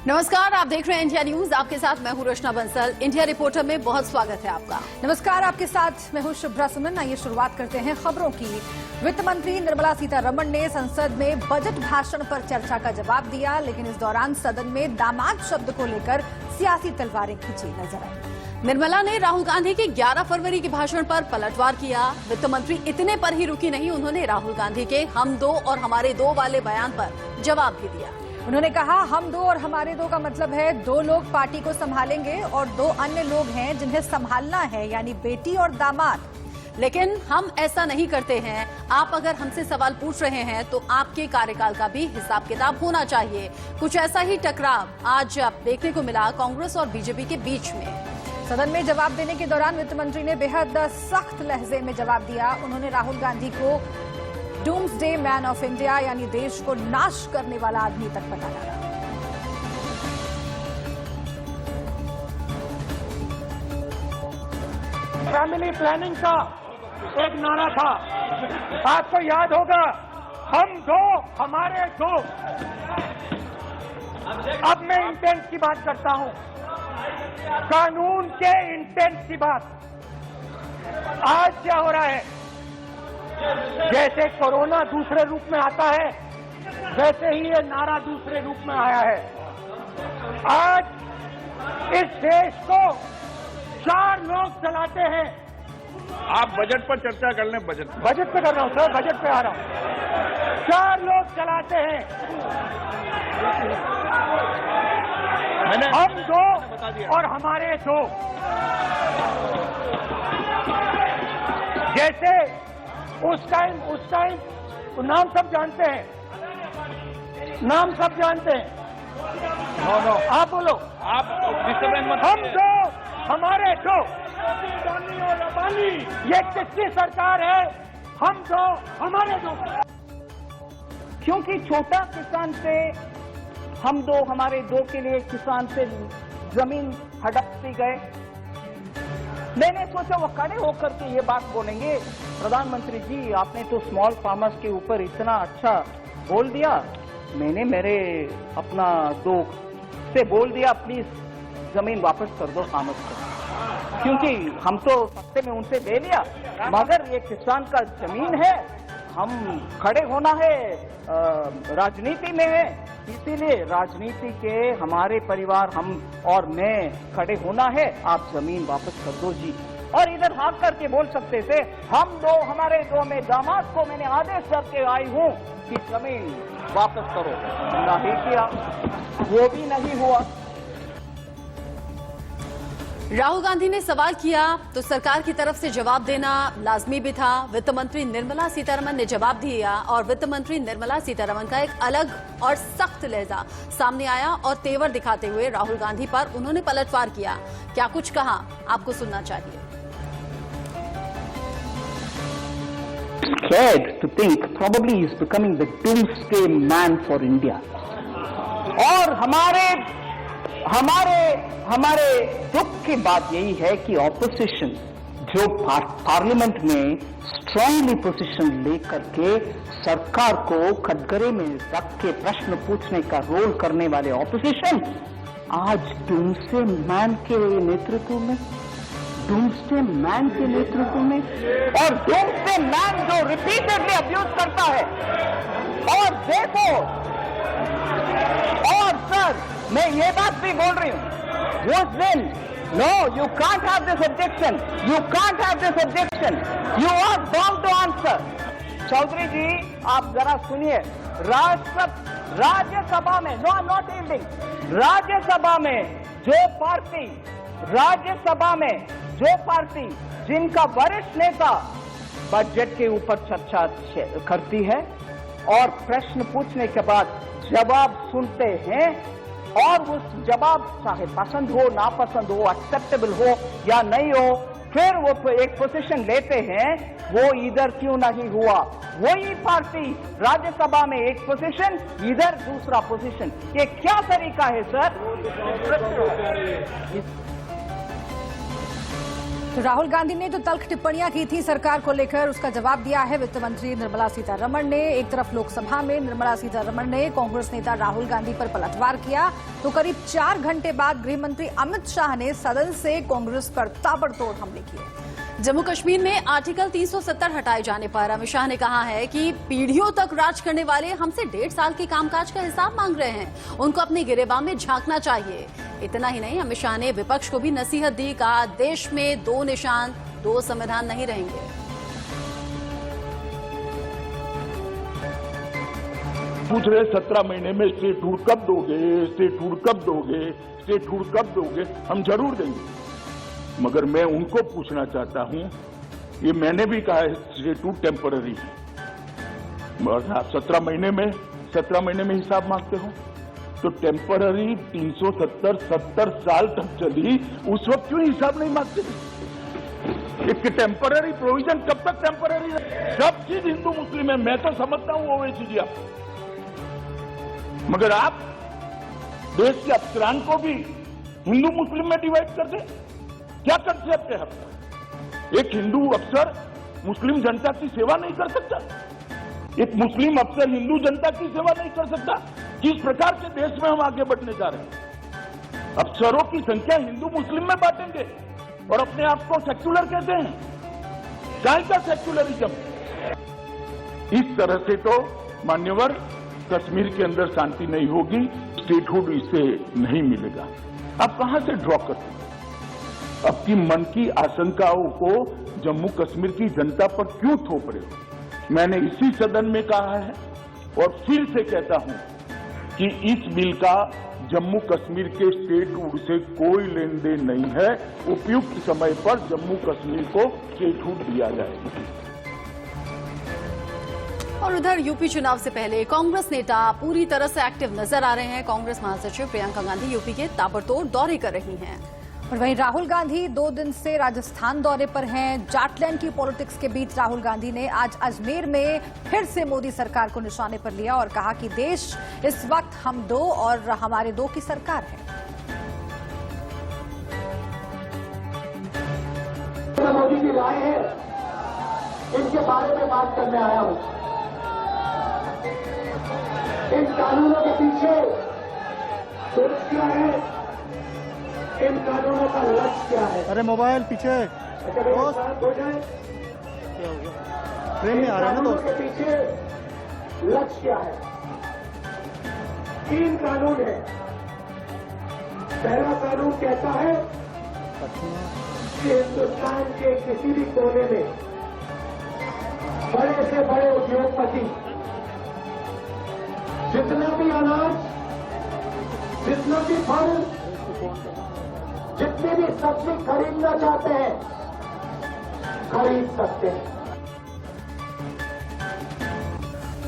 नमस्कार, आप देख रहे हैं इंडिया न्यूज। आपके साथ मैं हूं रचना बंसल। इंडिया रिपोर्टर में बहुत स्वागत है आपका। नमस्कार, आपके साथ मैं हूं शुभ्रा सुमन। आइए शुरुआत करते हैं खबरों की। वित्त मंत्री निर्मला सीतारमण ने संसद में बजट भाषण पर चर्चा का जवाब दिया, लेकिन इस दौरान सदन में दामाद शब्द को लेकर सियासी तलवारें खींची नजर आई। निर्मला ने राहुल गांधी के 11 फरवरी के भाषण पर पलटवार किया। वित्त मंत्री इतने पर ही रुकी नहीं, उन्होंने राहुल गांधी के हम दो और हमारे दो वाले बयान पर जवाब भी दिया। उन्होंने कहा, हम दो और हमारे दो का मतलब है 2 लोग पार्टी को संभालेंगे और 2 अन्य लोग हैं जिन्हें संभालना है, यानी बेटी और दामाद। लेकिन हम ऐसा नहीं करते हैं। आप अगर हमसे सवाल पूछ रहे हैं तो आपके कार्यकाल का भी हिसाब किताब होना चाहिए। कुछ ऐसा ही टकराव आज देखने को मिला कांग्रेस और बीजेपी के बीच में। सदन में जवाब देने के दौरान वित्त मंत्री ने बेहद सख्त लहजे में जवाब दिया। उन्होंने राहुल गांधी को डूम्सडे मैन ऑफ इंडिया, यानी देश को नाश करने वाला आदमी तक बताया। फैमिली प्लानिंग का एक नारा था, आपको याद होगा, हम दो हमारे दो। अब मैं इंटेंट की बात करता हूं, कानून के इंटेंट की बात। आज क्या हो रहा है, जैसे कोरोना दूसरे रूप में आता है, वैसे ही ये नारा दूसरे रूप में आया है। आज इस देश को 4 लोग चलाते हैं। आप बजट पर चर्चा कर लें। बजट पे कर रहा हूं सर, बजट पे आ रहा हूं। 4 लोग चलाते हैं, हम दो और हमारे दो। जैसे उस टाइम नाम सब जानते हैं, नाम सब जानते हैं। नो आप बोलो, आप डिस्टर्बेंस मत। हम दो हमारे दो। ये किसकी सरकार है? हम दो हमारे दो। क्योंकि छोटा किसान से हम दो हमारे दो के लिए किसान से जमीन हड़पती गए। मैंने सोचा वो खड़े होकर के ये बात बोलेंगे, प्रधानमंत्री जी आपने तो स्मॉल फार्मर्स के ऊपर इतना अच्छा बोल दिया। मैंने मेरे अपना दोस्त से बोल दिया, प्लीज जमीन वापस कर दो फार्मर्स को, क्योंकि हम तो सस्ते में उनसे ले लिया, मगर ये किसान का जमीन है, हम खड़े होना है, राजनीति में है, इसीलिए राजनीति के हमारे परिवार हम और मैं खड़े होना है, आप जमीन वापस कर दो जी। और इधर हाथ करके बोल सकते थे, हम दो हमारे दो में दामाद को मैंने आदेश करके आई हूं कि जमीन वापस करो। नहीं किया, वो भी नहीं हुआ। राहुल गांधी ने सवाल किया तो सरकार की तरफ से जवाब देना लाजमी भी था। वित्त मंत्री निर्मला सीतारमण ने जवाब दिया और वित्त मंत्री निर्मला सीतारमण का एक अलग और सख्त लहजा सामने आया और तेवर दिखाते हुए राहुल गांधी पर उन्होंने पलटवार किया। क्या कुछ कहा, आपको सुनना चाहिए। Scared to think probably he is becoming the doomsday man for India. और हमारे दुख की बात यही है कि ऑपोजिशन जो पार्लियामेंट में स्ट्रांगली पोजीशन लेकर के सरकार को कटघरे में रख के प्रश्न पूछने का रोल करने वाले ऑपोजिशन आज डूम्सडे मैन के नेतृत्व में, और डूम्सडे मैन जो रिपीटेडली अब्यूज करता है। और देखो, और सर मैं ये बात भी बोल रही हूं, was then, no, you can't have this objection, you are bound to answer. Chaudhary जी आप जरा सुनिए, राज्यसभा में, no I'm not yielding, Rajya Sabha में जो पार्टी जिनका वरिष्ठ नेता बजट के ऊपर चर्चा करती है और प्रश्न पूछने के बाद जवाब सुनते हैं, और उस जवाब चाहे पसंद हो ना पसंद हो, एक्सेप्टेबल हो या नहीं हो, फिर वो एक पोजीशन लेते हैं, वो इधर क्यों नहीं हुआ? वही पार्टी राज्यसभा में एक पोजीशन, इधर दूसरा पोजीशन, ये क्या तरीका है सर? तो राहुल गांधी ने जो तल्ख टिप्पणियां की थी सरकार को लेकर, उसका जवाब दिया है वित्त मंत्री निर्मला सीतारमण ने। एक तरफ लोकसभा में निर्मला सीतारमण ने कांग्रेस नेता राहुल गांधी पर पलटवार किया, तो करीब 4 घंटे बाद गृह मंत्री अमित शाह ने सदन से कांग्रेस पर ताबड़तोड़ हमले किए। जम्मू कश्मीर में आर्टिकल 370 हटाए जाने पर अमित शाह ने कहा है कि पीढ़ियों तक राज करने वाले हमसे 1.5 साल के कामकाज का हिसाब मांग रहे हैं, उनको अपने गिरेबान में झांकना चाहिए। इतना ही नहीं, अमित शाह ने विपक्ष को भी नसीहत दी, कहा देश में 2 निशान 2 संविधान नहीं रहेंगे। पूछ रहे 17 महीने में स्टेटहुड कब दोगे, स्टेटहुड कब दोगे, स्टेटहुड कब दोगे? हम जरूर देंगे, मगर मैं उनको पूछना चाहता हूं, ये मैंने भी कहा है स्टेटहुड टेम्पररी है, और आप 17 महीने में हिसाब मांगते हो, तो टेम्पररी 370 साल तक चली, उस वक्त क्यों हिसाब नहीं मांगते? एक टेम्पररी प्रोविजन कब तक टेम्पररी है? सब चीज हिंदू मुस्लिम है, मैं तो समझता हूं ओवैसी आप, मगर आप देश के अफसरान को भी हिंदू मुस्लिम में डिवाइड कर दे, क्या कंसेप्ट है आपका? एक हिंदू अफसर मुस्लिम जनता की सेवा नहीं कर सकता? एक मुस्लिम अफसर हिंदू जनता की सेवा नहीं कर सकता? किस प्रकार के देश में हम आगे बढ़ने जा रहे हैं? अफसरों की संख्या हिंदू मुस्लिम में बांटेंगे और अपने आप को सेक्युलर कहते हैं। क्या का सेक्युलरिज्म? इस तरह से तो मान्यवर कश्मीर के अंदर शांति नहीं होगी, स्टेटहुड इससे नहीं मिलेगा। आप कहां से ड्रॉ करते हैं? आपकी मन की आशंकाओं को जम्मू कश्मीर की जनता पर क्यों थोप रहे हो? मैंने इसी सदन में कहा है और फिर से कहता हूं कि इस बिल का जम्मू कश्मीर के स्टेटहुड से कोई लेन देन नहीं है। उपयुक्त समय पर जम्मू कश्मीर को स्टेटहुड दिया जाएगा। और उधर यूपी चुनाव से पहले कांग्रेस नेता पूरी तरह से एक्टिव नजर आ रहे हैं। कांग्रेस महासचिव प्रियंका गांधी यूपी के ताबड़तोड़ दौरे कर रही हैं। और वहीं राहुल गांधी 2 दिन से राजस्थान दौरे पर हैं। जाटलैंड की पॉलिटिक्स के बीच राहुल गांधी ने आज अजमेर में फिर से मोदी सरकार को निशाने पर लिया और कहा कि देश इस वक्त हम 2 और हमारे 2 की सरकार है। मोदी की राय है, इनके बारे में बात करने आया हूं। इन कानूनों के पीछे सोच क्या है, इन कानूनों का लक्ष्य क्या है? अरे मोबाइल पीछे हो जाए, फ्रेम में आ रहा है ना। कानूनों के पीछे लक्ष्य क्या है? 3 कानून है। पहला कानून कहता है कि हिंदुस्तान के किसी भी कोने में बड़े से बड़े उद्योगपति जितना भी अनाज, जितना भी फल, जितनी भी सब्जी खरीदना चाहते हैं खरीद सकते हैं।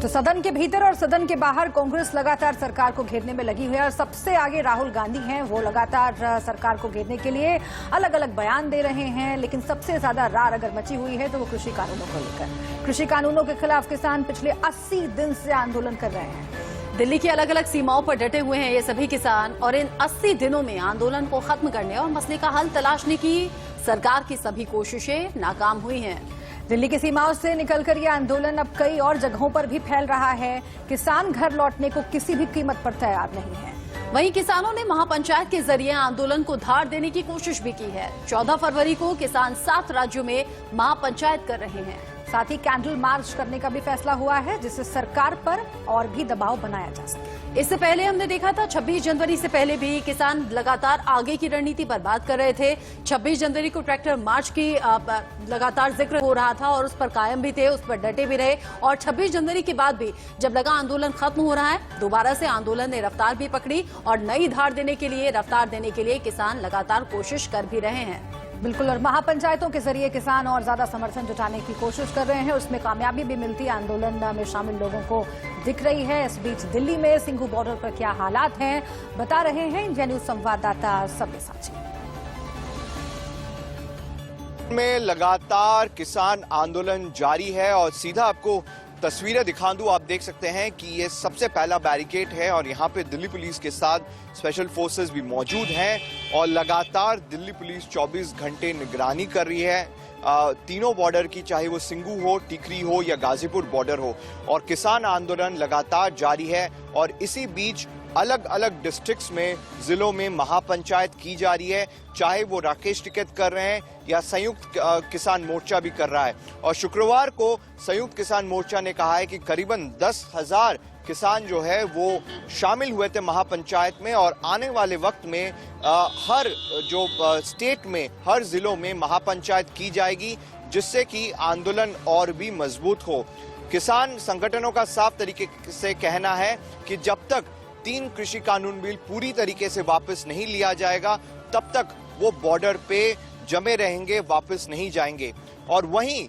तो सदन के भीतर और सदन के बाहर कांग्रेस लगातार सरकार को घेरने में लगी हुई है और सबसे आगे राहुल गांधी हैं। वो लगातार सरकार को घेरने के लिए अलग अलग बयान दे रहे हैं, लेकिन सबसे ज्यादा रार अगर मची हुई है तो वो कृषि कानूनों को लेकर। कृषि कानूनों के खिलाफ किसान पिछले 80 दिन से आंदोलन कर रहे हैं। दिल्ली की अलग अलग सीमाओं पर डटे हुए हैं ये सभी किसान और इन 80 दिनों में आंदोलन को खत्म करने और मसले का हल तलाशने की सरकार की सभी कोशिशें नाकाम हुई हैं। दिल्ली की सीमाओं से निकलकर ये आंदोलन अब कई और जगहों पर भी फैल रहा है। किसान घर लौटने को किसी भी कीमत पर तैयार नहीं है। वहीं किसानों ने महापंचायत के जरिए आंदोलन को धार देने की कोशिश भी की है। 14 फरवरी को किसान 7 राज्यों में महापंचायत कर रहे हैं। साथ ही कैंडल मार्च करने का भी फैसला हुआ है, जिससे सरकार पर और भी दबाव बनाया जा सके। इससे पहले हमने देखा था 26 जनवरी से पहले भी किसान लगातार आगे की रणनीति पर बात कर रहे थे। 26 जनवरी को ट्रैक्टर मार्च की लगातार जिक्र हो रहा था और उस पर कायम भी थे, उस पर डटे भी रहे। और 26 जनवरी के बाद भी जब लगा आंदोलन खत्म हो रहा है, दोबारा से आंदोलन ने रफ्तार भी पकड़ी और नई धार देने के लिए, रफ्तार देने के लिए किसान लगातार कोशिश कर भी रहे हैं। बिल्कुल, और महापंचायतों के जरिए किसान और ज्यादा समर्थन जुटाने की कोशिश कर रहे हैं। उसमें कामयाबी भी मिलती आंदोलन में शामिल लोगों को दिख रही है। इस बीच दिल्ली में सिंघू बॉर्डर पर क्या हालात हैं, बता रहे हैं इंडिया न्यूज संवाददाता सब्यसाची। में लगातार किसान आंदोलन जारी है और सीधा आपको तस्वीरें दिखा दूं, आप देख सकते हैं कि ये सबसे पहला बैरिकेड है और यहाँ पे दिल्ली पुलिस के साथ स्पेशल फोर्सेस भी मौजूद हैं और लगातार दिल्ली पुलिस 24 घंटे निगरानी कर रही है तीनों बॉर्डर की, चाहे वो सिंगू हो, टिकरी हो या गाजीपुर बॉर्डर हो। और किसान आंदोलन लगातार जारी है और इसी बीच अलग अलग डिस्ट्रिक्ट्स में, जिलों में महापंचायत की जा रही है, चाहे वो राकेश टिकैत कर रहे हैं या संयुक्त किसान मोर्चा भी कर रहा है। और शुक्रवार को संयुक्त किसान मोर्चा ने कहा है कि करीबन 10,000 किसान जो है वो शामिल हुए थे महापंचायत में और आने वाले वक्त में हर जो स्टेट में, हर जिलों में महापंचायत की जाएगी, जिससे कि आंदोलन और भी मजबूत हो। किसान संगठनों का साफ तरीके से कहना है कि जब तक 3 कृषि कानून बिल पूरी तरीके से वापस नहीं लिया जाएगा तब तक वो बॉर्डर पे जमे रहेंगे, वापस नहीं जाएंगे। और वहीं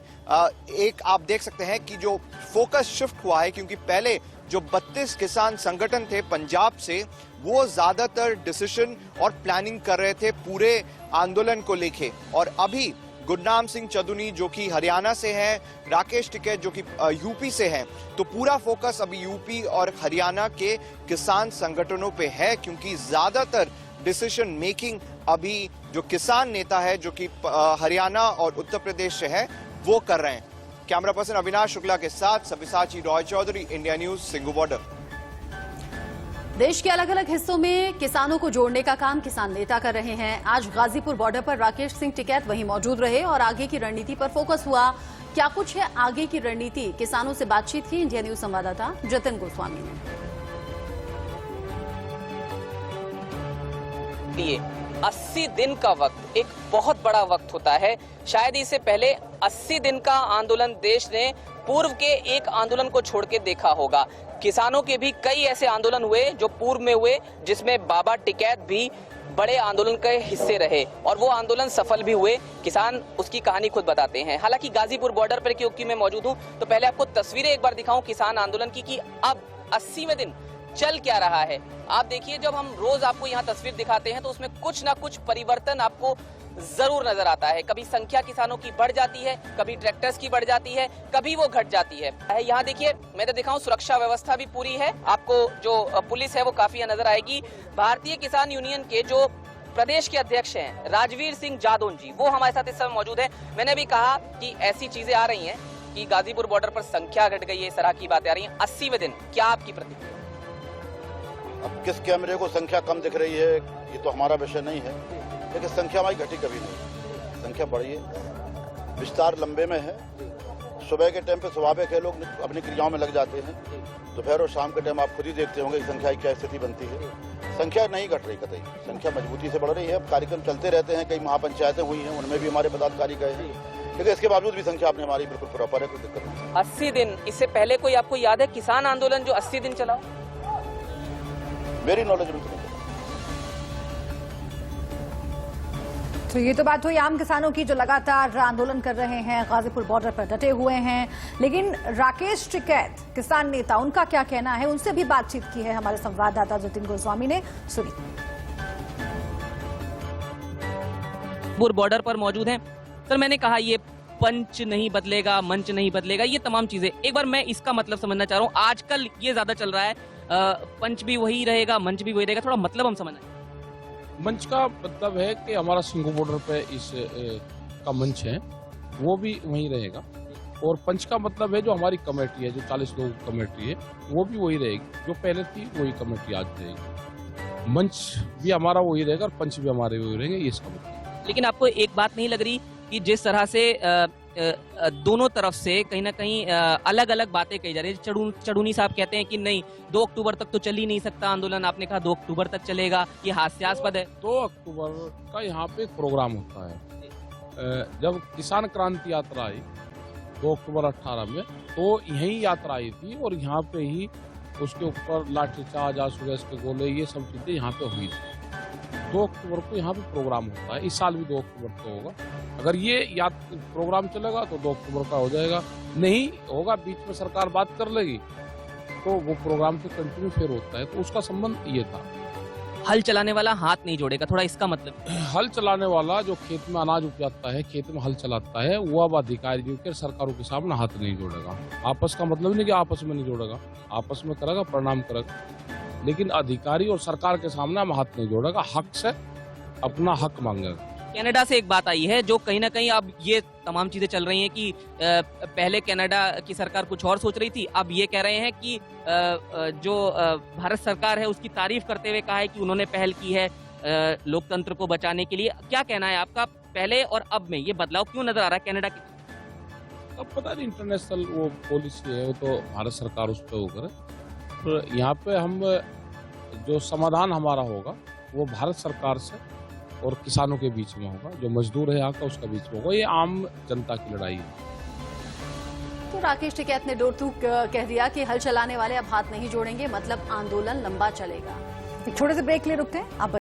एक आप देख सकते हैं कि जो फोकस शिफ्ट हुआ है, क्योंकि पहले जो 32 किसान संगठन थे पंजाब से, वो ज्यादातर डिसीजन और प्लानिंग कर रहे थे पूरे आंदोलन को लेके, और अभी गुरनाम सिंह चंदूनी जो कि हरियाणा से हैं, राकेश टिकैत जो कि यूपी से हैं, तो पूरा फोकस अभी यूपी और हरियाणा के किसान संगठनों पे है, क्योंकि ज्यादातर डिसीजन मेकिंग अभी जो किसान नेता है जो कि हरियाणा और उत्तर प्रदेश से है वो कर रहे हैं। कैमरा पर्सन अविनाश शुक्ला के साथ Sabyasachi Roy Chaudhary, India News, Singhu border. देश के अलग अलग हिस्सों में किसानों को जोड़ने का काम किसान नेता कर रहे हैं। आज गाजीपुर बॉर्डर पर राकेश सिंह टिकैत वहीं मौजूद रहे और आगे की रणनीति पर फोकस हुआ। क्या कुछ है आगे की रणनीति, किसानों से बातचीत की इंडिया न्यूज संवाददाता जतिन गोस्वामी ने। 80 दिन का वक्त एक बहुत बड़ा वक्त होता है। शायद इससे पहले 80 दिन का आंदोलन देश ने पूर्व के एक आंदोलन को छोड़ के देखा होगा। किसानों के भी कई ऐसे आंदोलन हुए जो पूर्व में हुए, जिसमें बाबा टिकैत भी बड़े आंदोलन के हिस्से रहे और वो आंदोलन सफल भी हुए। किसान उसकी कहानी खुद बताते हैं। हालांकि गाजीपुर बॉर्डर पर क्योंकि मैं मौजूद हूं, तो पहले आपको तस्वीरें एक बार दिखाऊं किसान आंदोलन की कि अब 80वें दिन चल क्या रहा है। आप देखिए, जब हम रोज आपको यहाँ तस्वीर दिखाते हैं तो उसमें कुछ ना कुछ परिवर्तन आपको जरूर नजर आता है। कभी संख्या किसानों की बढ़ जाती है, कभी ट्रैक्टर्स की बढ़ जाती है, कभी वो घट जाती है। यहाँ देखिए, मैं तो दिखाऊं, सुरक्षा व्यवस्था भी पूरी है। आपको जो पुलिस है वो काफी नजर आएगी। भारतीय किसान यूनियन के जो प्रदेश के अध्यक्ष हैं राजवीर सिंह जादौन जी, वो हमारे साथ इस समय मौजूद है। मैंने भी कहा कि ऐसी चीजें आ रही हैं कि गाजीपुर बॉर्डर पर संख्या घट गई है, इस तरह की बातें आ रही हैं। 80वें दिन, क्या आपकी प्रतिक्रिया? अब किस कैमरे को संख्या कम दिख रही है ये तो हमारा विषय नहीं है, लेकिन संख्या हमारी घटी कभी नहीं, संख्या बढ़ी है, विस्तार लंबे में है। सुबह के टाइम पे स्वाभाविक है, लोग अपनी क्रियाओं में लग जाते हैं। दोपहर और शाम के टाइम आप खुद ही देखते होंगे संख्या की क्या स्थिति बनती है। संख्या नहीं घट रही कतई, संख्या मजबूती से बढ़ रही है। कार्यक्रम चलते रहते हैं, कई महापंचायतें हुई हैं, उनमें भी हमारे पदाधिकारी गए हैं, लेकिन इसके बावजूद भी संख्या अपने हमारी बिल्कुल प्रॉपर है, कोई दिक्कत नहीं। 80 दिन, इससे पहले कोई आपको याद है किसान आंदोलन जो 80 दिन चला? मेरी नॉलेज में तो नहीं। तो ये तो बात हुई आम किसानों की जो लगातार आंदोलन कर रहे हैं, गाजीपुर बॉर्डर पर डटे हुए हैं। लेकिन राकेश टिकैत किसान नेता, उनका क्या कहना है, उनसे भी बातचीत की है हमारे संवाददाता जतिन गोस्वामी ने। सुनिए। बॉर्डर पर मौजूद हैं सर, मैंने कहा ये पंच नहीं बदलेगा, मंच नहीं बदलेगा, ये तमाम चीजें एक बार मैं इसका मतलब समझना चाह रहा हूँ। आजकल ये ज्यादा चल रहा है, पंच भी वही रहेगा, मंच भी वही रहेगा, थोड़ा मतलब हम समझना। मंच का मतलब है कि हमारा सिंगू बॉर्डर पे इस का मंच है वो भी वहीं रहेगा, और पंच का मतलब है जो हमारी कमेटी है, जो 40 लोगों की कमेटी है, वो भी वही रहेगी, जो पहले थी वही कमेटी आज रहेगी। मंच भी हमारा वही रहेगा और पंच भी हमारे वही रहेंगे, ये इसका मतलब। लेकिन आपको एक बात नहीं लग रही कि जिस तरह से दोनों तरफ से कहीं ना कहीं अलग अलग बातें कही जा रही है? चड़ूनी साहब कहते हैं कि नहीं, 2 अक्टूबर तक तो चल ही नहीं सकता आंदोलन, आपने कहा 2 अक्टूबर तक चलेगा, ये हास्यास्पद है। 2 अक्टूबर का यहाँ पे एक प्रोग्राम होता है। जब किसान क्रांति यात्रा आई 2 अक्टूबर 18 में, तो यही यात्रा आई थी और यहाँ पे ही उसके ऊपर लाठीचार्ज, आसुगैस के गोले, ये सब चीजें यहाँ पे हुई थी। 2 अक्टूबर को यहाँ पे प्रोग्राम होता है, इस साल भी 2 अक्टूबर को होगा। अगर ये प्रोग्राम चलेगा तो 2 अक्टूबर का हो जाएगा, नहीं होगा बीच में सरकार बात कर लेगी तो वो प्रोग्राम तो कंटिन्यू फिर होता है। तो उसका संबंध ये था हल चलाने वाला हाथ नहीं जोड़ेगा, थोड़ा इसका मतलब। हल चलाने वाला जो खेत में अनाज उपजाता है, खेत में हल चलाता है, वो अब अधिकारियों के सरकारों के सामने हाथ नहीं जोड़ेगा। आपस का मतलब नहीं कि आपस में नहीं जोड़ेगा, आपस में करेगा, परिणाम करेगा, लेकिन अधिकारी और सरकार के सामने हम हाथ नहीं जोड़ेगा, हक से अपना हक मांगेगा। कनाडा से एक बात आई है जो कहीं ना कहीं अब ये तमाम चीजें चल रही हैं कि पहले कनाडा की सरकार कुछ और सोच रही थी, अब ये कह रहे हैं कि जो भारत सरकार है उसकी तारीफ करते हुए कहा है कि उन्होंने पहल की है लोकतंत्र को बचाने के लिए। क्या कहना है आपका, पहले और अब में ये बदलाव क्यों नजर आ रहा है कनाडा की? अब पता नहीं, इंटरनेशनल वो पॉलिसी है, वो तो भारत सरकार उस पर वो करे। तो यहाँ पे हम जो समाधान हमारा होगा वो भारत सरकार से और किसानों के बीच में होगा, जो मजदूर है यहाँ का उसका बीच में होगा। ये आम जनता की लड़ाई है। तो राकेश टिकैत ने डोर टू कह दिया कि हल चलाने वाले अब हाथ नहीं जोड़ेंगे, मतलब आंदोलन लंबा चलेगा। एक छोटे से ब्रेक ले रुकते हैं आप।